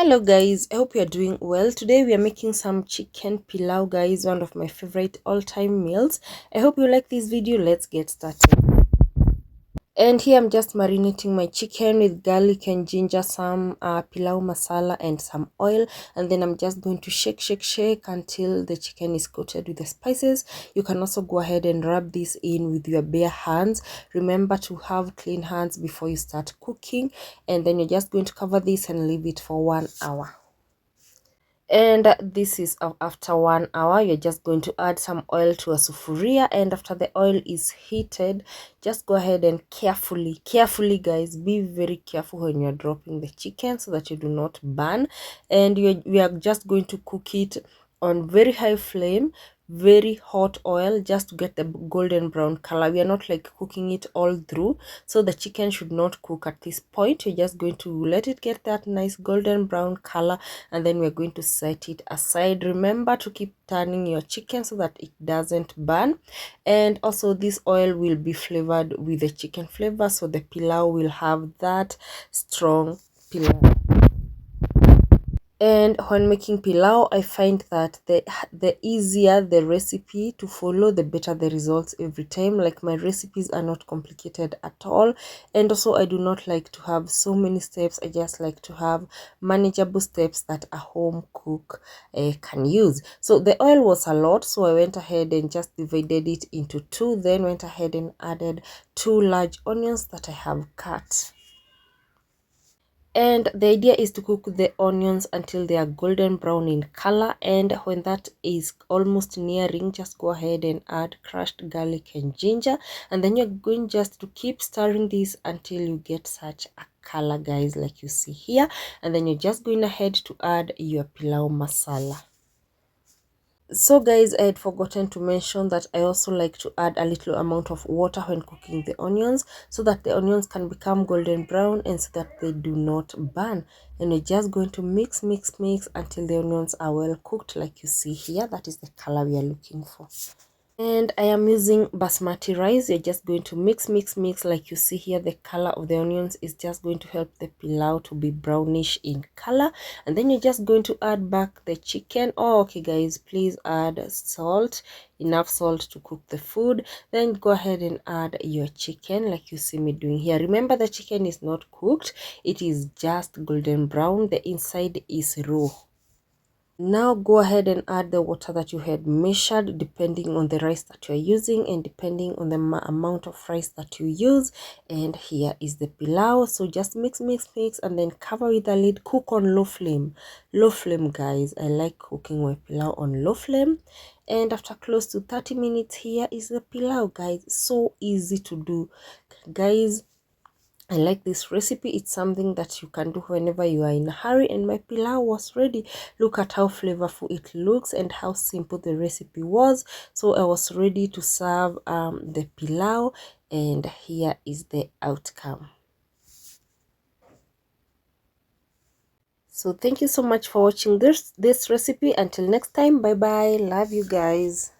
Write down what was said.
Hello guys, I hope you are doing well. Today we are making some chicken pilau, guys, one of my favorite all-time meals. I hope you like this video. Let's get started. And here I'm just marinating my chicken with garlic and ginger, some pilau masala and some oil, and then I'm just going to shake until the chicken is coated with the spices. You can also go ahead and rub this in with your bare hands. Remember to have clean hands before you start cooking, and then you're just going to cover this and leave it for 1 hour. And this is after 1 hour. You're just going to add some oil to a sufuria, and after the oil is heated, just go ahead and carefully guys, be very careful when you're dropping the chicken so that you do not burn. And we are just going to cook it on very high flame, very hot oil, just to get the golden brown color. We are not like cooking it all through, so the chicken should not cook at this point. You're just going to let it get that nice golden brown color, and then we're going to set it aside. Remember to keep turning your chicken so that it doesn't burn. And also this oil will be flavored with the chicken flavor, so the pilau will have that strong pilau. And when making pilau, I find that the easier the recipe to follow, the better the results every time. Like, my recipes are not complicated at all, and also I do not like to have so many steps. I just like to have manageable steps that a home cook can use. So the oil was a lot, so I went ahead and just divided it into two, then went ahead and added 2 large onions that I have cut. And the idea is to cook the onions until they are golden brown in color, and when that is almost nearing, just go ahead and add crushed garlic and ginger, and then you're going just to keep stirring this until you get such a color, guys, like you see here. And then you're just going ahead to add your pilau masala. So guys, I had forgotten to mention that I also like to add a little amount of water when cooking the onions, so that the onions can become golden brown and so that they do not burn. And we're just going to mix until the onions are well cooked, like you see here. That is the color we are looking for. And I am using basmati rice. You're just going to mix like you see here. The color of the onions is just going to help the pilau to be brownish in color. And then you're just going to add back the chicken. Oh, okay guys, please add salt, enough salt to cook the food. Then go ahead and add your chicken like you see me doing here. Remember, the chicken is not cooked, it is just golden brown. The inside is raw. Now go ahead and add the water that you had measured, depending on the rice that you are using and depending on the amount of rice that you use. And here is the pilau. So just mix and then cover with a lid. Cook on low flame guys. I like cooking my pilau on low flame. And after close to 30 minutes, here is the pilau, guys. So easy to do, guys. I like this recipe. It's something that you can do whenever you are in a hurry. And my pilau was ready. Look at how flavorful it looks and how simple the recipe was. So I was ready to serve the pilau, and here is the outcome. So thank you so much for watching this recipe. Until next time, bye bye. Love you guys.